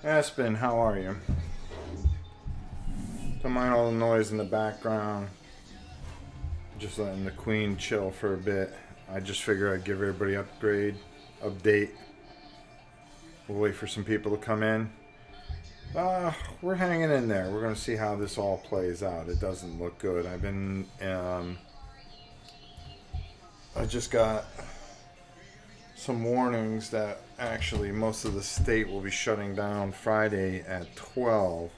Aspen, how are you? Don't mind all the noise in the background. Just letting the queen chill for a bit. I just figure I'd give everybody update. We'll wait for some people to come in. We're hanging in there. We're going to see how this all plays out. It doesn't look good. I just got some warnings that actually most of the state will be shutting down Friday at 12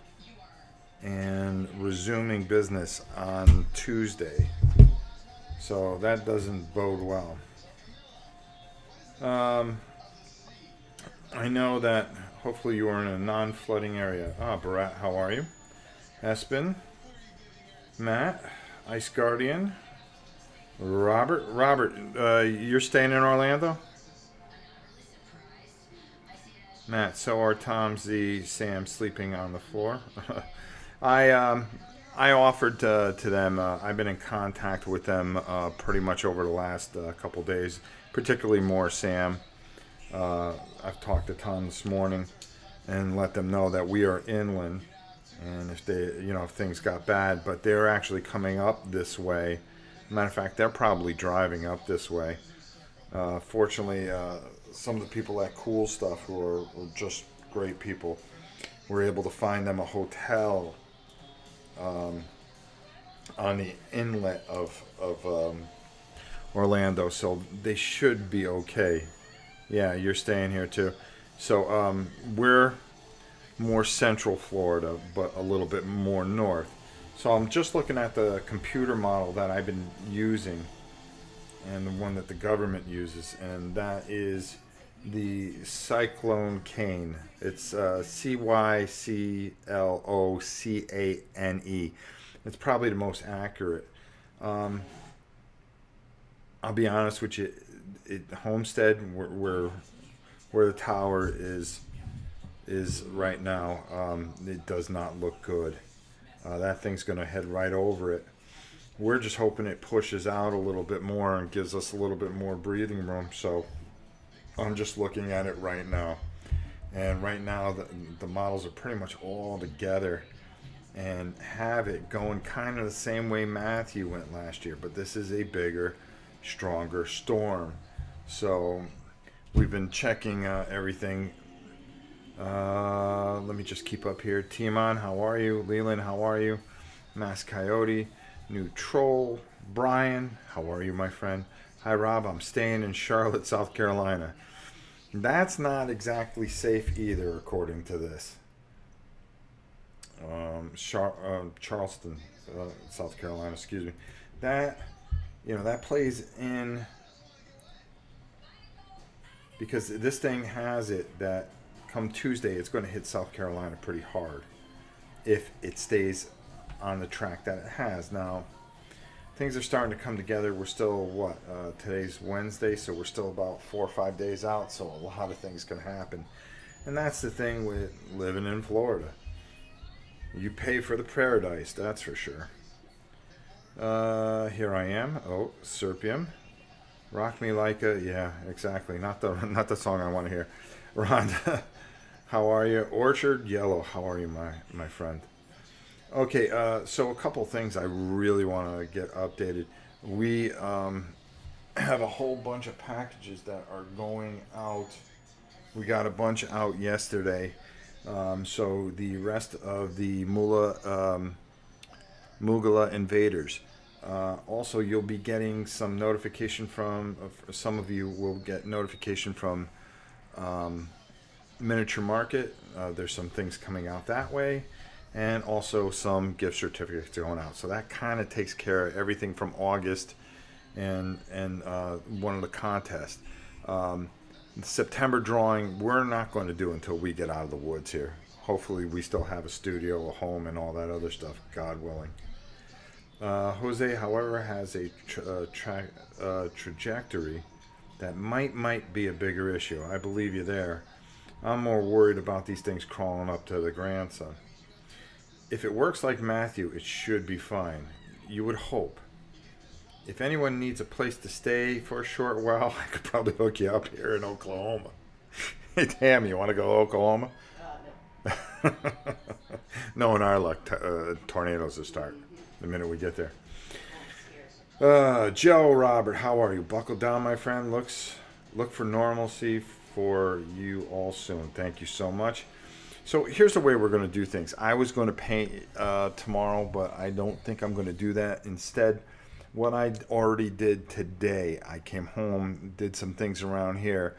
and resuming business on Tuesday. So that doesn't bode well. I know that hopefully you are in a non-flooding area. Barat, how are you? Espen, Matt, Ice Guardian, Robert, you're staying in Orlando? Matt, so are Tom Z, Sam sleeping on the floor. I offered to them. I've been in contact with them pretty much over the last couple days, particularly more Sam. I've talked to Tom this morning and let them know that we are inland, and if if things got bad, but they're actually coming up this way. Matter of fact, they're probably driving up this way. Fortunately, some of the people at Cool Stuff, who are just great people, were able to find them a hotel on the inlet of Orlando, so they should be okay. Yeah, you're staying here too. So we're more central Florida, but a little bit more north. So I'm just looking at the computer model that I've been using and the one that the government uses, and that is the Cyclone Cane. It's Cyclocane. It's probably the most accurate. I'll be honest with you, Homestead, where the tower is right now, it does not look good. That thing's going to head right over it. We're just hoping it pushes out a little bit more and gives us a little bit more breathing room. So I'm just looking at it right now. And right now the models are pretty much all together and have it going kind of the same way Matthew went last year. But this is a bigger, stronger storm. So we've been checking everything. Let me just keep up here. Timon, how are you? Leland, how are you? Mass Coyote, New Troll, Brian, how are you, my friend? Hi, Rob. I'm staying in Charlotte, South Carolina. That's not exactly safe either, according to this. Charleston, South Carolina. Excuse me. That plays in because this thing has it that come Tuesday, it's going to hit South Carolina pretty hard if it stays on the track that it has. Now, things are starting to come together. We're still, today's Wednesday, so we're still about 4 or 5 days out, so a lot of things can happen. And that's the thing with living in Florida. You pay for the paradise, that's for sure. Here I am. Oh, Serpium. Rock Me Like a... Yeah, exactly. Not the song I want to hear. Rhonda, how are you? Orchard Yellow, how are you, my friend? Okay, so a couple things I really want to get updated. We have a whole bunch of packages that are going out. We got a bunch out yesterday. So the rest of the Mugala invaders. Also, you'll be getting some notification from, some of you will get notification from Miniature Market. There's some things coming out that way, and also some gift certificates going out. So that kind of takes care of everything from August and one of the contests. The September drawing, we're not going to do until we get out of the woods here. Hopefully we still have a studio, a home, and all that other stuff, God willing. Jose, however, has a trajectory that might be a bigger issue. I believe you there. I'm more worried about these things crawling up to the grandson. If it works like Matthew, it should be fine. You would hope. If anyone needs a place to stay for a short while, I could probably hook you up here in Oklahoma. Hey, Tam, you want to go to Oklahoma? No. Knowing our luck, tornadoes will start the minute we get there. Joe Robert, how are you? Buckle down, my friend. Look for normalcy for you all soon. Thank you so much. So here's the way we're going to do things. I was going to paint tomorrow, but I don't think I'm going to do that. Instead, what I already did today, I came home, did some things around here,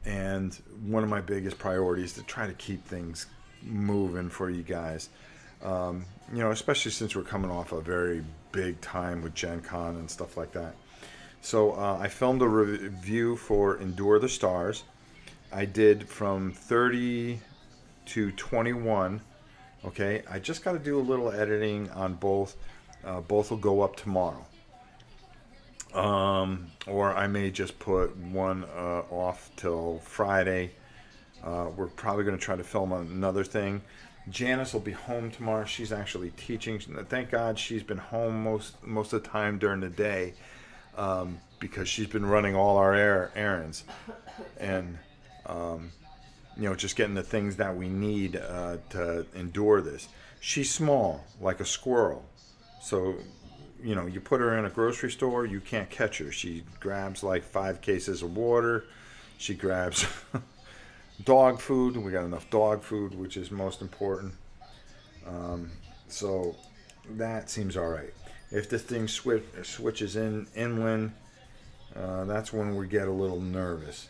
and one of my biggest priorities is to try to keep things moving for you guys. You know, especially since we're coming off a very big time with Gen Con and stuff like that. So I filmed a review for Endure the Stars. I did from 30 to 21. Okay, I just got to do a little editing on both. Both will go up tomorrow. Or I may just put one off till Friday. We're probably going to try to film another thing. Janice will be home tomorrow. She's actually teaching. Thank God she's been home most of the time during the day, because she's been running all our errands, and you know, just getting the things that we need to endure this. She's small, like a squirrel, so you know, you put her in a grocery store, you can't catch her. She grabs like 5 cases of water. She grabs dog food. We got enough dog food, which is most important. So that seems all right. If this thing switches inland, that's when we get a little nervous.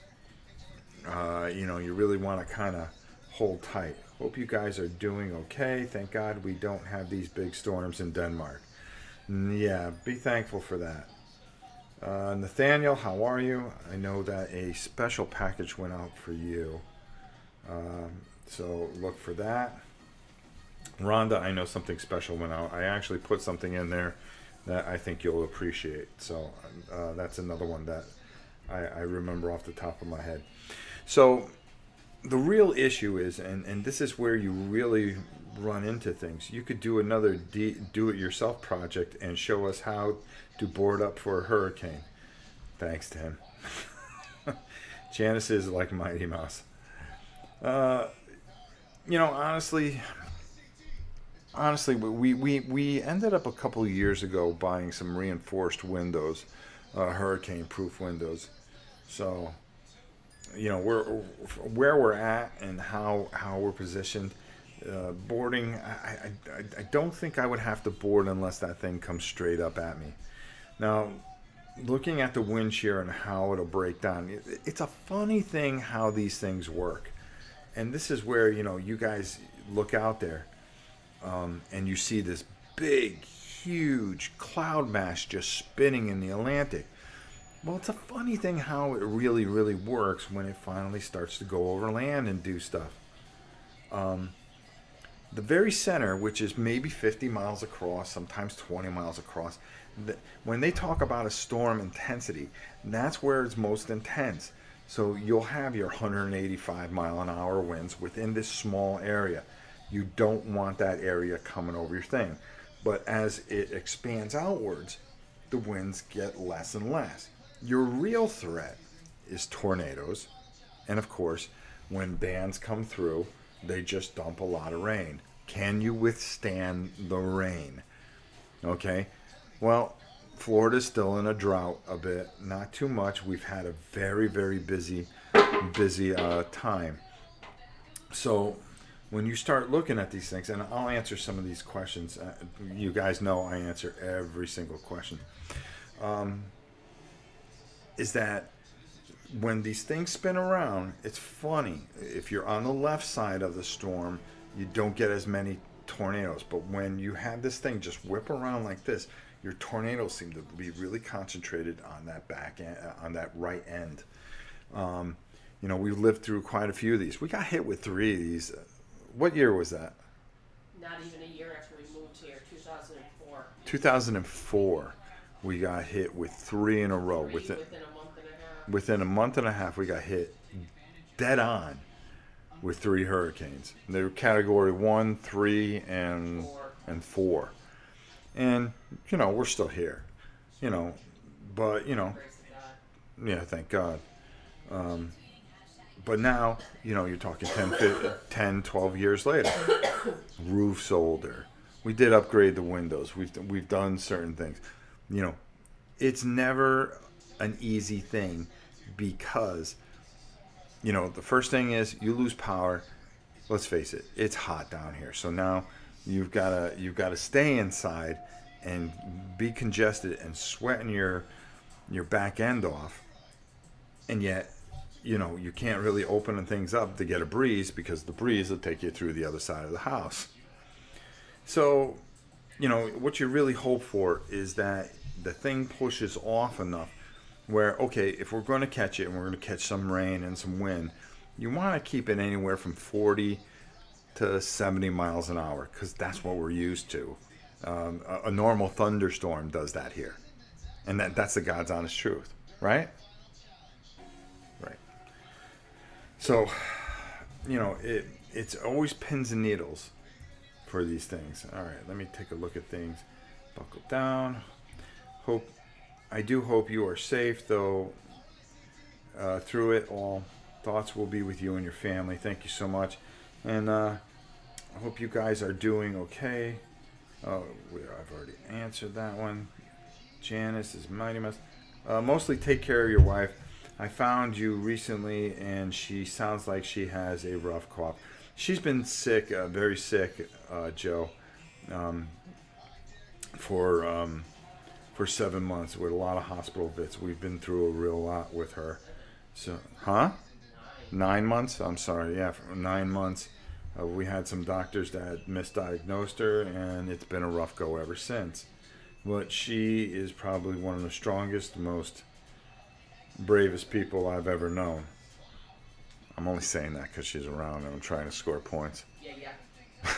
You know, you really want to kind of hold tight. Hope you guys are doing okay. Thank God we don't have these big storms in Denmark. Yeah, be thankful for that. Nathaniel, how are you? I know that a special package went out for you. So look for that. Rhonda, I know something special went out. I actually put something in there that I think you'll appreciate. So that's another one that I remember off the top of my head. So the real issue is, and this is where you really run into things. You could do another do-it-yourself project and show us how to board up for a hurricane. Thanks, Tim. Janice is like Mighty Mouse. You know, honestly, we ended up a couple of years ago buying some reinforced windows, hurricane-proof windows. So, you know, where we're at and how we're positioned. Boarding, I don't think I would have to board unless that thing comes straight up at me. Now, looking at the wind shear and how it'll break down, it's a funny thing how these things work. And this is where, you know, you guys look out there and you see this big, huge cloud mass just spinning in the Atlantic. Well, it's a funny thing how it really, really works when it finally starts to go over land and do stuff. The very center, which is maybe 50 miles across, sometimes 20 miles across, when they talk about a storm intensity, that's where it's most intense. So you'll have your 185 mile an hour winds within this small area. You don't want that area coming over your thing. But as it expands outwards, the winds get less and less. Your real threat is tornadoes. And of course, when bands come through, they just dump a lot of rain. Can you withstand the rain? Okay. Well, Florida's still in a drought a bit. Not too much. We've had a very, very busy time. So when you start looking at these things, and I'll answer some of these questions. You guys know I answer every single question. Is that when these things spin around, it's funny. If you're on the left side of the storm, you don't get as many tornadoes. But when you have this thing just whip around like this, your tornadoes seem to be really concentrated on that back end, on that right end. You know, we've lived through quite a few of these. We got hit with 3 of these. What year was that? Not even a year after we moved here, 2004. 2004. We got hit with 3 in a row. Within a month and a half. Within a month and a half, we got hit dead on with 3 hurricanes. They were category 1, 3, and 4. And, you know, we're still here. You know, but, you know, yeah, thank God. But now, you know, you're talking 10, 12 years later. Roof's older. We did upgrade the windows. We've done certain things. You know, it's never an easy thing because, you know, the first thing is you lose power. Let's face it, it's hot down here. So now you've gotta stay inside and be congested and sweating your back end off. And yet, you know, you can't really open things up to get a breeze because the breeze will take you through the other side of the house. So, you know, what you really hope for is that the thing pushes off enough where, okay, if we're going to catch it and we're going to catch some rain and some wind, you want to keep it anywhere from 40 to 70 miles an hour because that's what we're used to. A normal thunderstorm does that here. And that's the God's honest truth, right? Right. So, you know, it's always pins and needles for these things. All right, let me take a look at things. Buckle down. I do hope you are safe, though, through it all. Thoughts will be with you and your family. Thank you so much. And I hope you guys are doing okay. Oh, I've already answered that one. Janice is mighty must. Mostly take care of your wife. I found you recently, and she sounds like she has a rough cough. She's been sick, very sick, Joe, for 7 months with a lot of hospital visits. We've been through a real lot with her. So, 9 months? I'm sorry, yeah, for 9 months. We had some doctors that misdiagnosed her, and it's been a rough go ever since. But she is probably one of the strongest, most bravest people I've ever known. I'm only saying that because she's around and I'm trying to score points. Yeah. I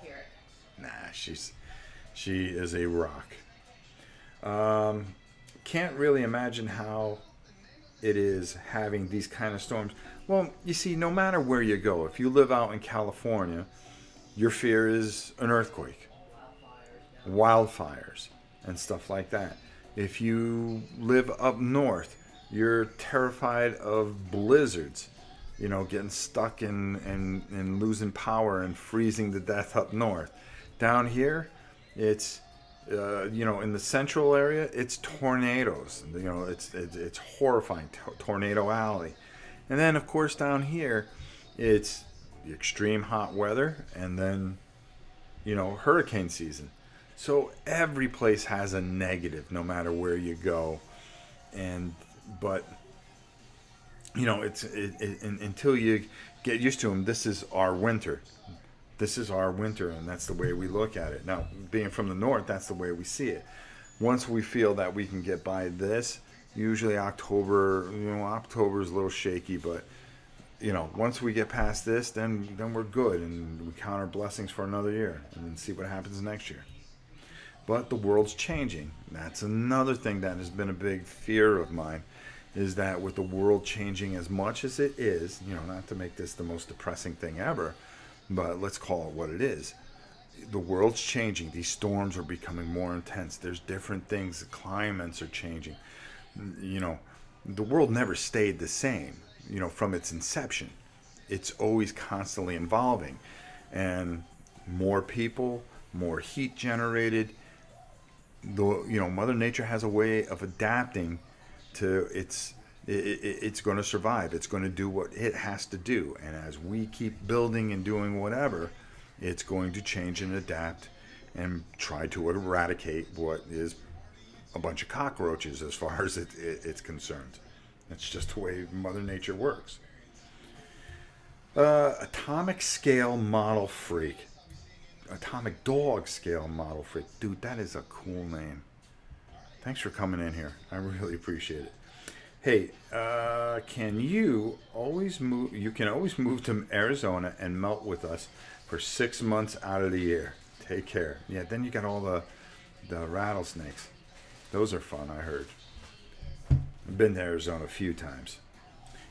hear it. Nah, she is a rock. Can't really imagine how it is having these kind of storms. Well, you see, no matter where you go, if you live out in California, your fear is an earthquake, wildfires, and stuff like that. If you live up north, you're terrified of blizzards, you know, getting stuck and losing power and freezing to death up north. Down here, it's you know, in the central area, it's tornadoes. You know, it's horrifying. Tornado Alley. And then, of course, down here, it's the extreme hot weather, and then, you know, hurricane season. So every place has a negative, no matter where you go. But you know, until you get used to them, this is our winter. This is our winter, and that's the way we look at it. Now, being from the north, that's the way we see it. Once we feel that we can get by this, usually October, you know, October is a little shaky, but, you know, once we get past this, then we're good, and we count our blessings for another year, and then see what happens next year. But the world's changing. That's another thing that has been a big fear of mine, is that with the world changing as much as it is, you know, not to make this the most depressing thing ever, but let's call it what it is. The world's changing. These storms are becoming more intense. There's different things. The climates are changing. You know, the world never stayed the same, you know, from its inception. It's always constantly evolving. And more people, more heat generated. You know, Mother Nature has a way of adapting to it's going to survive. It's going to do what it has to do. And as we keep building and doing whatever, it's going to change and adapt and try to eradicate what is a bunch of cockroaches as far as it's concerned. That's just the way Mother Nature works. Atomic scale model freak. Atomic dog scale model freak. Dude, that is a cool name. Thanks for coming in here. I really appreciate it. Hey, can you always move? You can always move to Arizona and melt with us for 6 months out of the year. Take care. Yeah, then you got all the rattlesnakes. Those are fun, I heard. I've been to Arizona a few times.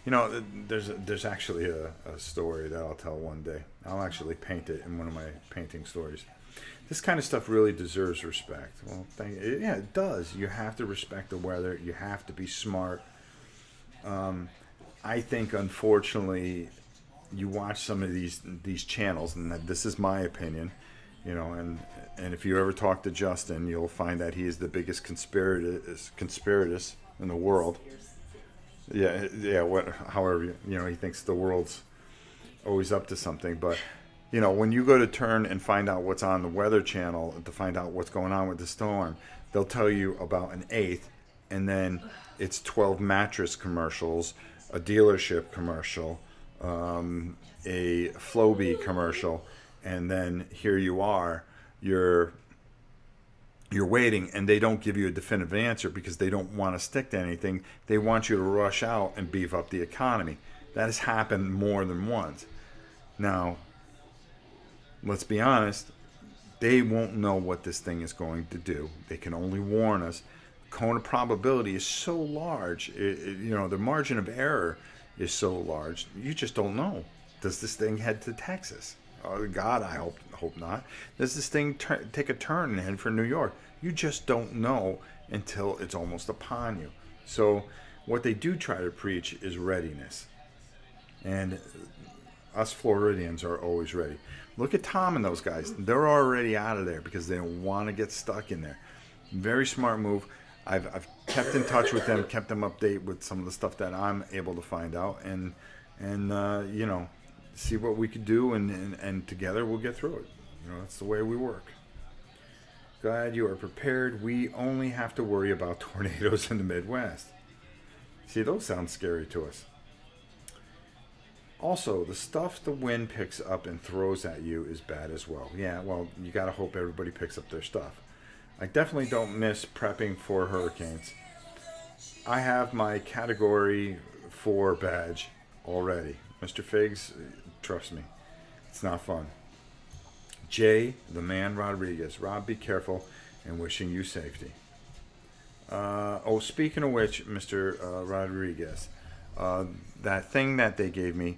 You know, there's actually a story that I'll tell one day. I'll actually paint it in one of my painting stories. This kind of stuff really deserves respect. Well, yeah, it does. You have to respect the weather. You have to be smart. I think, unfortunately, you watch some of these channels, and this is my opinion, you know, and if you ever talk to Justin, you'll find that he is the biggest conspiratus in the world. Yeah. However, you know, he thinks the world's always up to something, but you know, when you go to turn and find out what's on the Weather Channel to find out what's going on with the storm, they'll tell you about an eighth, and then it's 12 mattress commercials, a dealership commercial, a Flowbee commercial, and then here you are, you're waiting, and they don't give you a definitive answer because they don't want to stick to anything. They want you to rush out and beef up the economy. That has happened more than once. Now, let's be honest, they won't know what this thing is going to do. They can only warn us. Cone of probability is so large, you know, the margin of error is so large, you just don't know. Does this thing head to Texas? Oh, God, I hope not. Does this thing take a turn and head for New York? You just don't know until it's almost upon you. So what they do try to preach is readiness. And us Floridians are always ready. Look at Tom and those guys. They're already out of there because they don't want to get stuck in there. Very smart move. I've kept in touch with them, kept them updated with some of the stuff that I'm able to find out, and you know, see what we could do, and together we'll get through it. You know, that's the way we work. Glad you are prepared. We only have to worry about tornadoes in the Midwest. See, those sound scary to us. Also, the stuff the wind picks up and throws at you is bad as well. Yeah, well, you got to hope everybody picks up their stuff. I definitely don't miss prepping for hurricanes. I have my Category 4 badge already. Mr. Figs, trust me, it's not fun. Jay, the man Rodriguez. Rob, be careful, and wishing you safety. Oh, speaking of which, Mr. Rodriguez, that thing that they gave me,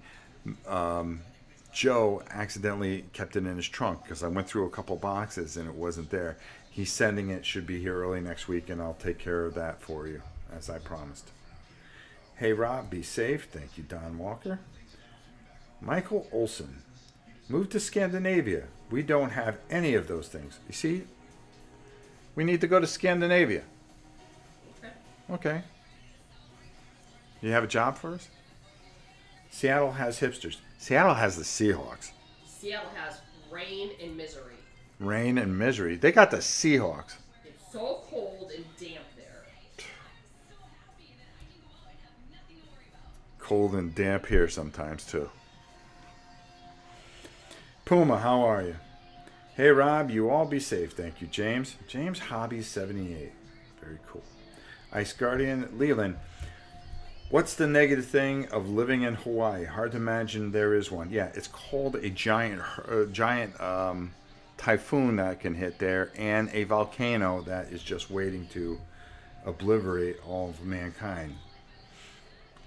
Joe accidentally kept it in his trunk because I went through a couple boxes and it wasn't there. He's sending it, should be here early next week, and I'll take care of that for you, as I promised. Hey, Rob, be safe. Thank you, Don Walker. Michael Olson. Moved to Scandinavia. We don't have any of those things. You see, we need to go to Scandinavia. Okay. You have a job for us? Seattle has hipsters. Seattle has the Seahawks. Seattle has rain and misery. Rain and misery. They got the Seahawks. It's so cold and damp there. Cold and damp here sometimes, too. Puma, how are you? Hey, Rob, you all be safe. Thank you, James. James Hobby 78. Very cool. Ice Guardian, Leland. What's the negative thing of living in Hawaii? Hard to imagine there is one. Yeah, it's called a giant typhoon that can hit there, and a volcano that is just waiting to obliterate all of mankind.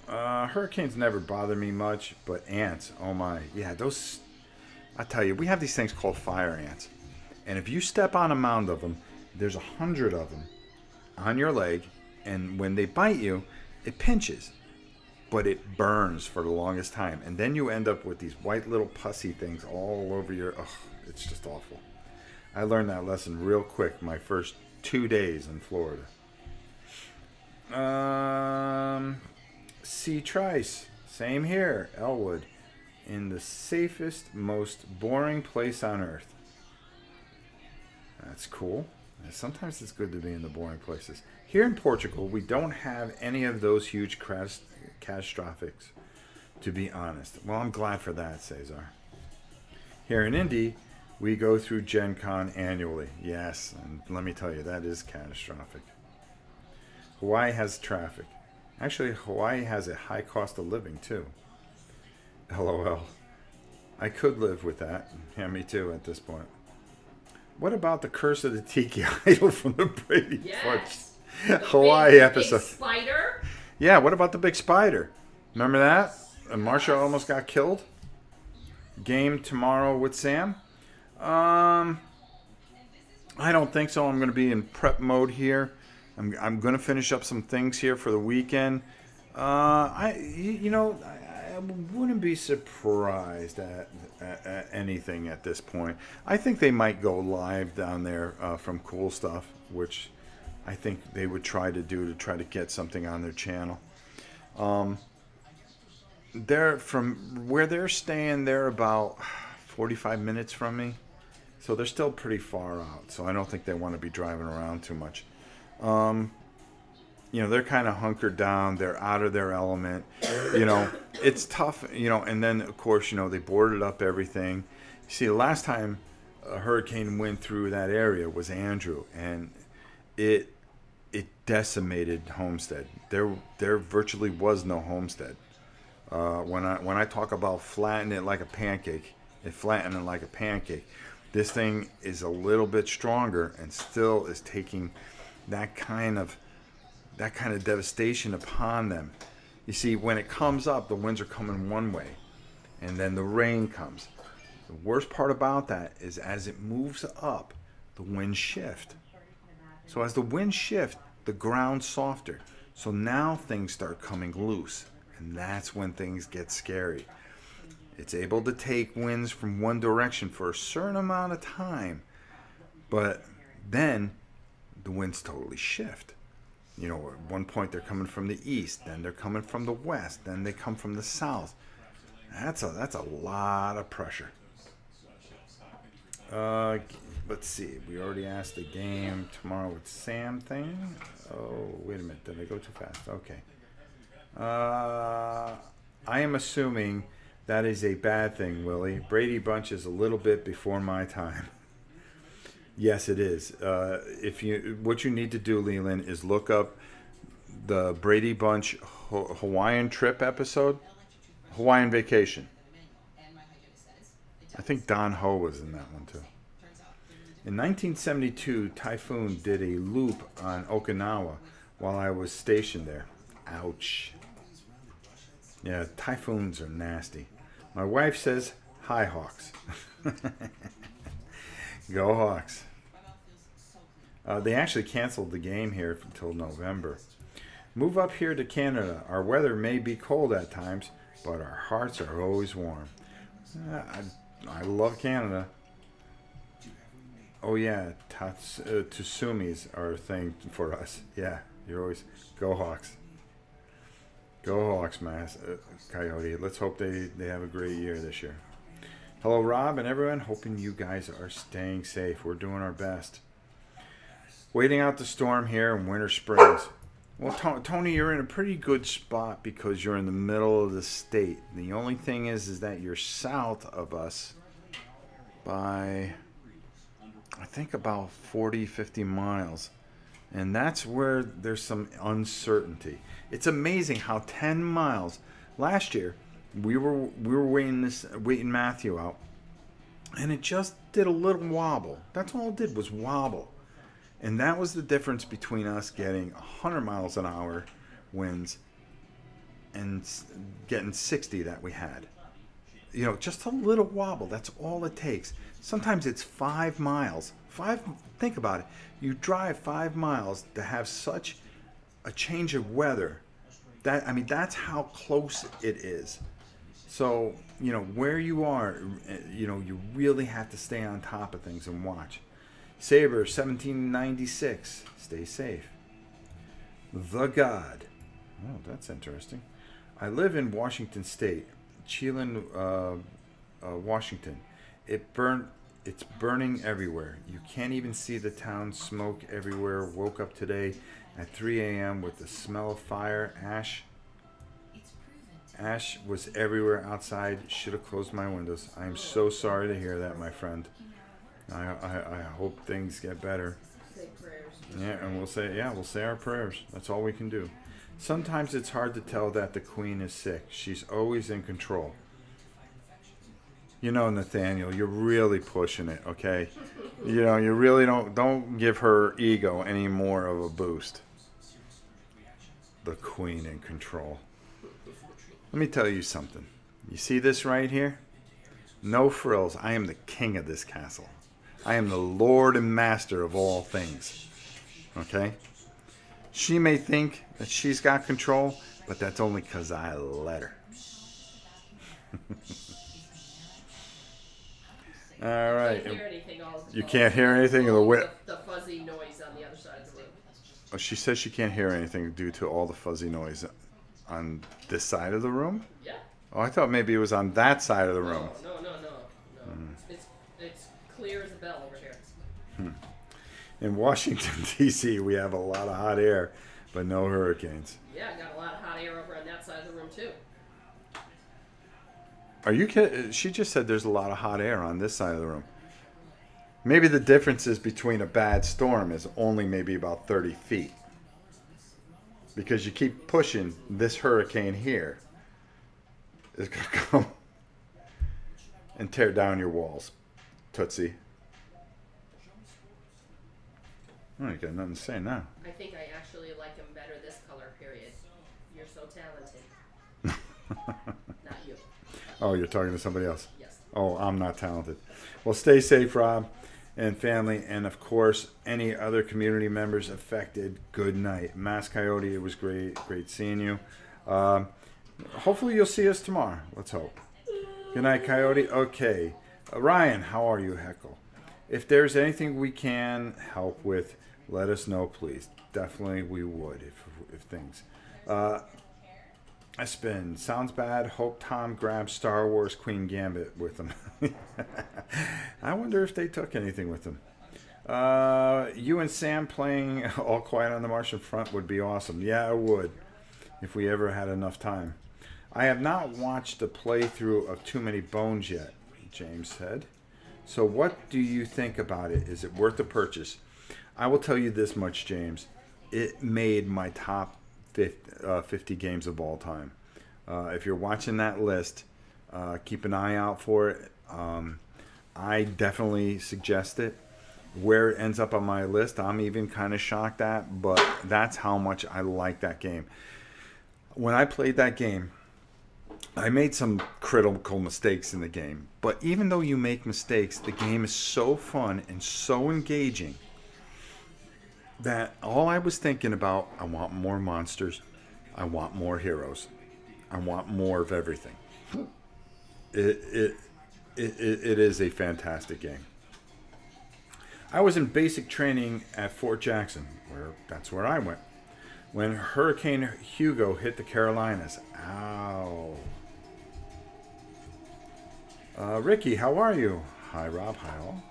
Hurricanes never bother me much, but ants, oh my. Yeah, those, I tell you, we have these things called fire ants. And if you step on a mound of them, there's 100 of them on your leg, and when they bite you, it pinches, but it burns for the longest time. And then you end up with these white little pussy things all over your, ugh, it's just awful. I learned that lesson real quick my first 2 days in Florida. C. Trice, same here, Elwood. In the safest, most boring place on earth. That's cool. Sometimes it's good to be in the boring places. Here in Portugal, we don't have any of those huge catastrophics, to be honest. Well, I'm glad for that, Cesar. Here in Indy, we go through Gen Con annually. Yes, and let me tell you, that is catastrophic. Hawaii has traffic. Actually, Hawaii has a high cost of living, too. LOL. I could live with that. Yeah, me too at this point. What about the Curse of the Tiki Idol from the Brady Bunch Hawaii episode? Big spider? Yeah, what about the big spider? Remember that? And Marsha almost got killed? Game tomorrow with Sam? I don't think so. I'm going to be in prep mode here. I'm going to finish up some things here for the weekend. I wouldn't be surprised at anything at this point. I think they might go live down there from Cool Stuff, which I think they would try to do to try to get something on their channel. They're from where they're staying. They're about 45 minutes from me, so they're still pretty far out. So I don't think they want to be driving around too much. They're kind of hunkered down. They're out of their element. It's tough, and then, of course, they boarded up everything. See, the last time a hurricane went through that area was Andrew, and it decimated Homestead. There virtually was no Homestead. When I talk about flattening it like a pancake, it flattened it like a pancake. This thing is a little bit stronger and still is taking that kind of devastation upon them. You see, when it comes up, the winds are coming one way, and then the rain comes. The worst part about that is as it moves up, the winds shift. So as the winds shift, the ground's softer. So now things start coming loose, and that's when things get scary. It's able to take winds from one direction for a certain amount of time, but then the winds totally shift. At one point they're coming from the east, then they're coming from the west, then they come from the south. That's a lot of pressure. Let's see. We already asked the game tomorrow with Sam thing. Oh, wait a minute. Did I go too fast? Okay. I am assuming that is a bad thing, Willie. Brady Bunch is a little bit before my time. Yes, it is. What you need to do, Leland, is look up the Brady Bunch Hawaiian trip episode, Hawaiian Vacation. I think Don Ho was in that one too. In 1972, Typhoon did a loop on Okinawa while I was stationed there. Ouch. Yeah, typhoons are nasty. My wife says, "Hi, Hawks." Go Hawks. They actually canceled the game here until November. Move up here to Canada. Our weather may be cold at times, but our hearts are always warm. I love Canada. Oh yeah, Tsusumis are a thing for us. Yeah, you're always go Hawks. Go Hawks, Coyote. Let's hope they have a great year this year. Hello, Rob and everyone. Hoping you guys are staying safe. We're doing our best. Waiting out the storm here in Winter Springs. Well, Tony, you're in a pretty good spot because you're in the middle of the state. The only thing is that you're south of us by, I think, about 40, 50 miles. And that's where there's some uncertainty. It's amazing how 10 miles. Last year, we were waiting Matthew out, and it just did a little wobble. That's all it did was wobble. And that was the difference between us getting 100 miles an hour winds and getting 60 that we had. Just a little wobble. That's all it takes. Sometimes it's 5 miles. Think about it. You drive 5 miles to have such a change of weather. That's how close it is. So, where you are, you really have to stay on top of things and watch. Saber 1796. Stay safe. The God. Oh, that's interesting. I live in Washington State, Chelan, Washington. It's burning everywhere. You can't even see the town. Smoke everywhere. Woke up today at 3 a.m. with the smell of fire. Ash was everywhere outside. Should have closed my windows. I am so sorry to hear that, my friend. I hope things get better. Say prayers. Yeah, and we'll say our prayers. That's all we can do. Sometimes it's hard to tell that the queen is sick. She's always in control. Nathaniel, you're really pushing it, okay? You really don't give her ego any more of a boost. The queen in control. Let me tell you something. You see this right here? No frills. I am the king of this castle. I am the Lord and Master of all things. Okay? She may think that she's got control. But that's only because I let her. All right. Can't hear anything. You can't hear anything in the fuzzy noise on the other side of the room. Oh, she says she can't hear anything due to all the fuzzy noise on this side of the room? Yeah. Oh, I thought maybe it was on that side of the room. No. It's clear as a bell over here. In Washington, D.C., we have a lot of hot air, but no hurricanes. Yeah, I got a lot of hot air over on that side of the room, too. Are you kidding? She just said there's a lot of hot air on this side of the room. Maybe the differences between a bad storm is only maybe about 30 feet. Because you keep pushing this hurricane here. It's going to come and tear down your walls, Tootsie. Oh, you got nothing to say now. I think I actually like him better this color, period. You're so talented. Not you. Oh, you're talking to somebody else? Yes. Oh, I'm not talented. Well, stay safe, Rob, and family, and of course, any other community members affected, good night. Mass Coyote, it was great seeing you. Hopefully you'll see us tomorrow. Let's hope. Good night, Coyote. Okay. Ryan, how are you, Heckle? If there's anything we can help with, let us know, please. Definitely we would if things. Espen, sounds bad. Hope Tom grabs Star Wars Queen Gambit with him. I wonder if they took anything with them. You and Sam playing All Quiet on the Martian Front would be awesome. Yeah, it would, if we ever had enough time. I have not watched a playthrough of Too Many Bones yet, James said. So what do you think about it? Is it worth the purchase? I will tell you this much, James. It made my top 50 games of all time. If you're watching that list, keep an eye out for it. I definitely suggest it. Where it ends up on my list, I'm even kind of shocked at, but that's how much I like that game. When I played that game, I made some critical mistakes in the game, but even though you make mistakes, the game is so fun and so engaging that all I was thinking about, I want more monsters, I want more heroes, I want more of everything. It is a fantastic game. I was in basic training at Fort Jackson, that's where I went, when Hurricane Hugo hit the Carolinas. Ow. Ricky, how are you? Hi, Rob. Hi, all.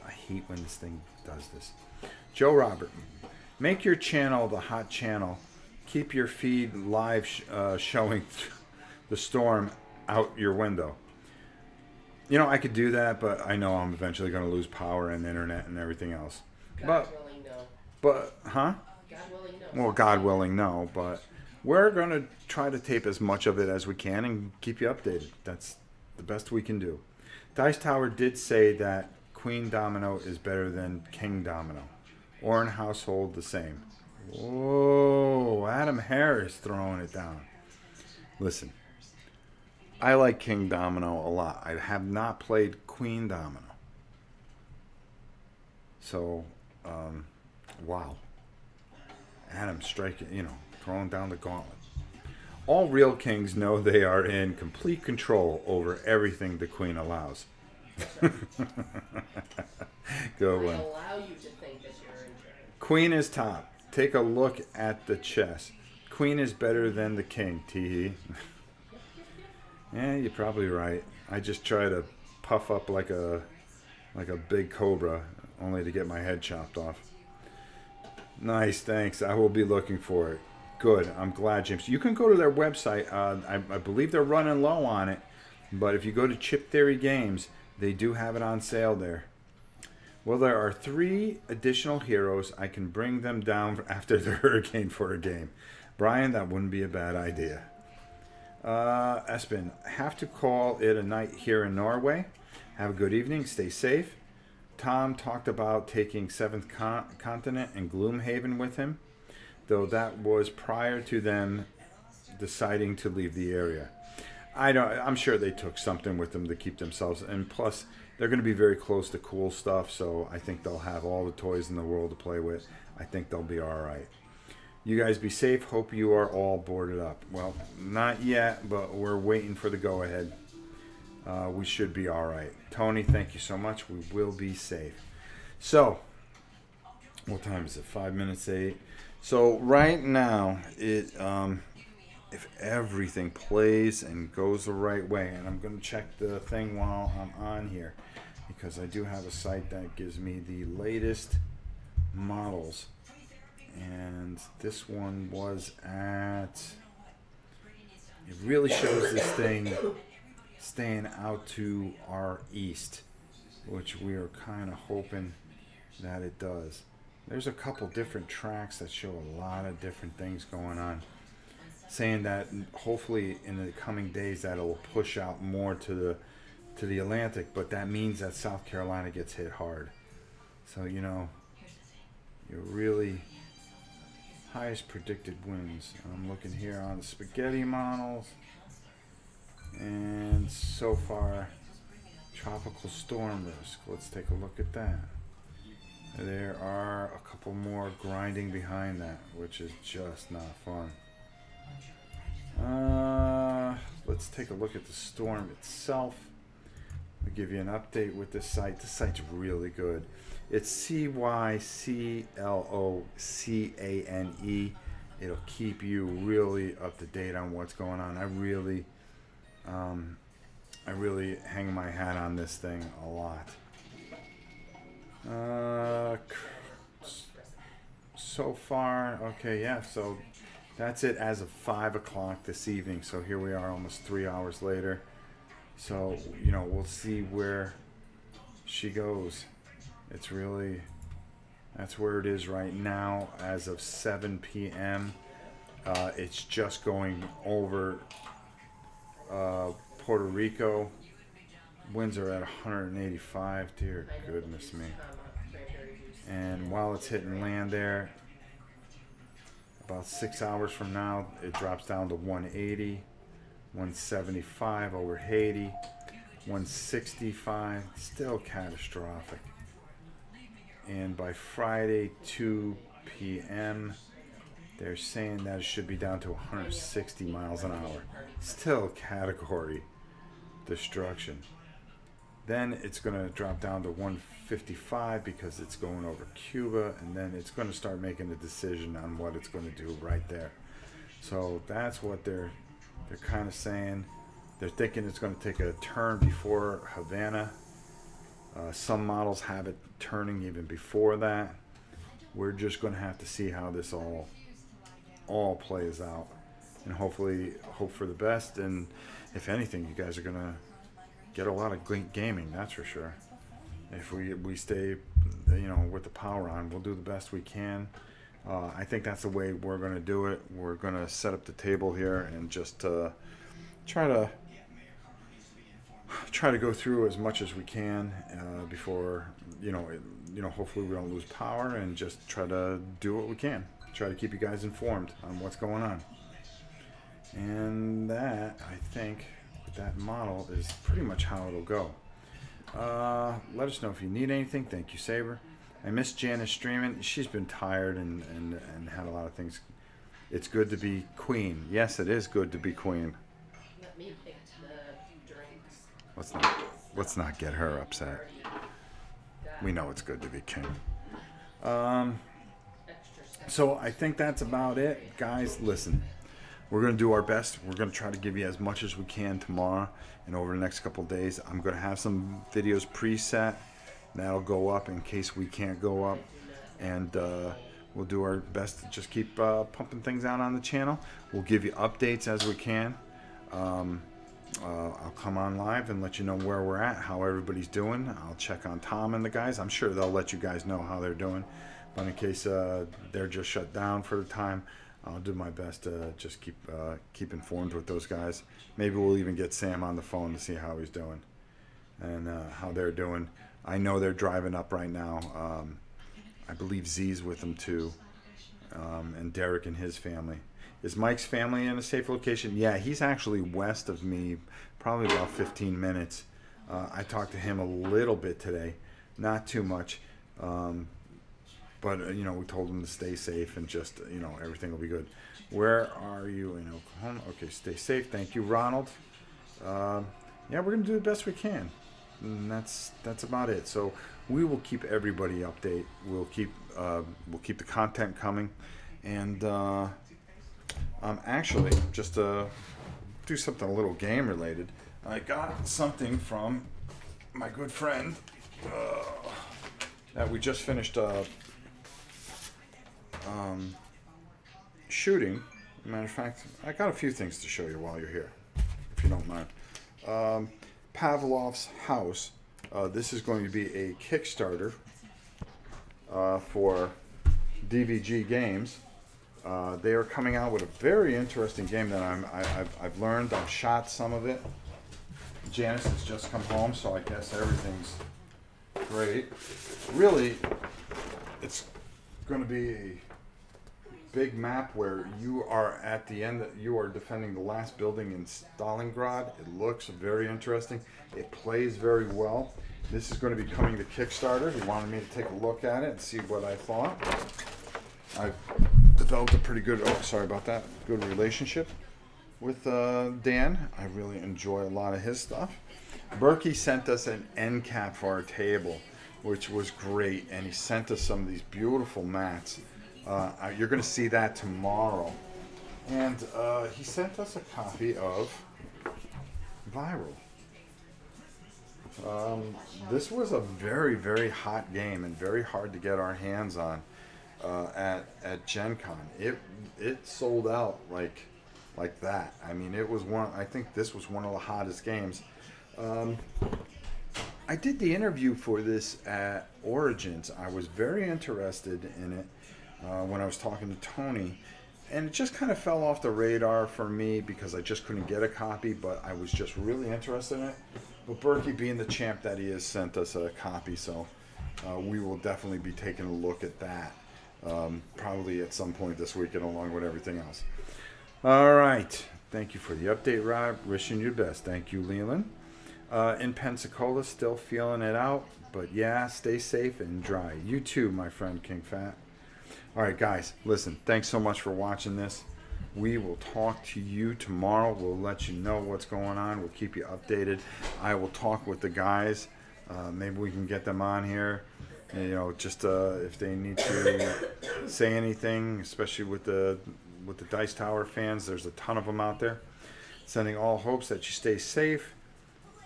I hate when this thing does this. Joe Robert, make your channel the hot channel. Keep your feed live showing the storm out your window. You know, I could do that, but I know I'm eventually going to lose power and internet and everything else. God willing, no. But, huh? God willing, no. Well, God willing, no. But we're going to try to tape as much of it as we can and keep you updated. That's the best we can do. Dice Tower did say that Queen Domino is better than King Domino. Orin Household the same. Whoa, Adam Harris throwing it down. Listen, I like King Domino a lot. I have not played Queen Domino. So, wow. Adam striking, throwing down the gauntlet. All real kings know they are in complete control over everything the queen allows. Good one. I allow you to think that you're in charge. Queen is top. Take a look at the chess. Queen is better than the king, Teehee. Yeah, you're probably right. I just try to puff up like a big cobra, only to get my head chopped off. Nice, thanks. I will be looking for it. Good. I'm glad, James. You can go to their website. I believe they're running low on it, but if you go to Chip Theory Games, they do have it on sale there. Well, there are 3 additional heroes. I can bring them down after the hurricane for a game. Brian, that wouldn't be a bad idea. Espen, have to call it a night here in Norway. Have a good evening. Stay safe. Tom talked about taking 7th Continent and Gloomhaven with him, though that was prior to them deciding to leave the area. I'm sure they took something with them to keep themselves, and plus they're going to be very close to cool stuff, so I think they'll have all the toys in the world to play with. I think they'll be all right. You guys be safe. Hope you are all boarded up. Well, not yet, but we're waiting for the go-ahead. We should be all right. Tony, thank you so much. We will be safe. So, what time is it? 5 minutes to 8. So right now, if everything plays and goes the right way, and I'm going to check the thing while I'm on here, because I do have a site that gives me the latest models, and this one was at, it really shows this thing staying out to our east, which we are kind of hoping that it does. There's a couple different tracks that show a lot of different things going on, saying that hopefully in the coming days that it'll push out more to the Atlantic, but that means that South Carolina gets hit hard. So, you know, you're really highest predicted winds. I'm looking here on the spaghetti models, and so far tropical storm risk. Let's take a look at that. There are a couple more grinding behind that, which is just not fun. Let's take a look at the storm itself. I'll give you an update with this site. This site's really good. It's CYCLOCANE. It'll keep you really up to date on what's going on. I really hang my hat on this thing a lot. So far, okay, yeah, so that's it as of 5 o'clock this evening. So here we are almost 3 hours later. So, you know, we'll see where she goes. It's really, that's where it is right now as of 7 p.m. It's just going over Puerto Rico. Winds are at 185. Dear goodness me. And while it's hitting land there, about 6 hours from now, it drops down to 180, 175 over Haiti, 165. Still catastrophic. And by Friday, 2 p.m., they're saying that it should be down to 160 miles an hour. Still category destruction. Then it's going to drop down to 155 because it's going over Cuba, and then it's going to start making a decision on what it's going to do right there. So that's what they're kind of saying. They're thinking it's going to take a turn before Havana. Some models have it turning even before that. We're just going to have to see how this all plays out, and hopefully hope for the best. And if anything, you guys are going to get a lot of gaming, that's for sure. If we stay, you know, with the power on, we'll do the best we can. I think that's the way we're going to do it. We're going to set up the table here and just try to go through as much as we can before, you know, hopefully we don't lose power, and just try to do what we can. Try to keep you guys informed on what's going on. And that, I think, that model is pretty much how it'll go. Let us know if you need anything. Thank you, Saber. I miss Janice streaming. She's been tired and had a lot of things. It's good to be queen. Yes, it is good to be queen. Let me pick the drinks. Let's not get her upset. We know it's good to be king. So I think that's about it, guys. Listen. We're going to do our best. We're going to try to give you as much as we can tomorrow and over the next couple of days. I'm going to have some videos preset. That'll go up in case we can't go up. And we'll do our best to just keep pumping things out on the channel. We'll give you updates as we can. I'll come on live and let you know where we're at, how everybody's doing. I'll check on Tom and the guys. I'm sure they'll let you guys know how they're doing. But in case they're just shut down for the time, I'll do my best to just keep informed with those guys. Maybe we'll even get Sam on the phone to see how he's doing and how they're doing. I know they're driving up right now. I believe Z's with them too, and Derek and his family. Is Mike's family in a safe location? Yeah, he's actually west of me, probably about 15 minutes. I talked to him a little bit today, not too much. but you know, we told them to stay safe and just, you know, everything will be good. Where are you in Oklahoma? Okay, stay safe. Thank you, Ronald. Yeah, we're gonna do the best we can, and that's about it. So we will keep everybody update. We'll keep the content coming, and actually just do something a little game related. I got something from my good friend that we just finished shooting. Matter of fact, I got a few things to show you while you're here, if you don't mind. Pavlov's House. This is going to be a Kickstarter for DVG Games. They are coming out with a very interesting game that I've learned. I've shot some of it. Janice has just come home, so I guess everything's great. Really, it's going to be a big map where you are at the end. You are defending the last building in Stalingrad. It looks very interesting. It plays very well. This is going to be coming to Kickstarter. He wanted me to take a look at it and see what I thought. I've developed a pretty good, sorry about that, good relationship with Dan. I really enjoy a lot of his stuff. Berkey sent us an end cap for our table, which was great, and he sent us some of these beautiful mats. You're going to see that tomorrow. And he sent us a copy of Viral. This was a very, very hot game and very hard to get our hands on at Gen Con. It sold out like that. I mean, it was one. I think this was one of the hottest games. I did the interview for this at Origins. I was very interested in it when I was talking to Tony, and it just kind of fell off the radar for me because I just couldn't get a copy, but I was just really interested in it. But Berkey, being the champ that he is, sent us a copy, so we will definitely be taking a look at that probably at some point this weekend along with everything else. All right. Thank you for the update, Rob. Wishing you the best. Thank you, Leland. In Pensacola, still feeling it out, but yeah, stay safe and dry. You too, my friend King Fat. All right, guys, listen, thanks so much for watching this. We will talk to you tomorrow. We'll let you know what's going on. We'll keep you updated. I will talk with the guys. Maybe we can get them on here. And, you know, just if they need to say anything, especially with the Dice Tower fans. There's a ton of them out there. Sending all hopes that you stay safe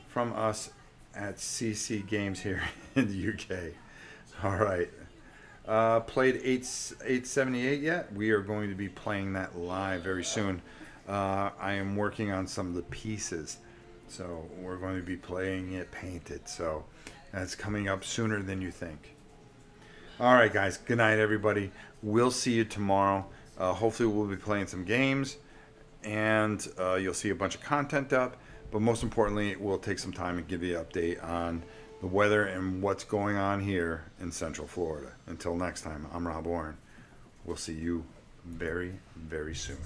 from us at CC Games here in the UK. All right. Played 878 yet? We are going to be playing that live very soon. I am working on some of the pieces, so we're going to be playing it painted. So that's coming up sooner than you think. All right, guys. Good night, everybody. We'll see you tomorrow. Hopefully, we'll be playing some games, and you'll see a bunch of content up. But most importantly, we'll take some time and give you an update on the weather and what's going on here in Central Florida. Until next time, I'm Rob Warren. We'll see you very, very soon.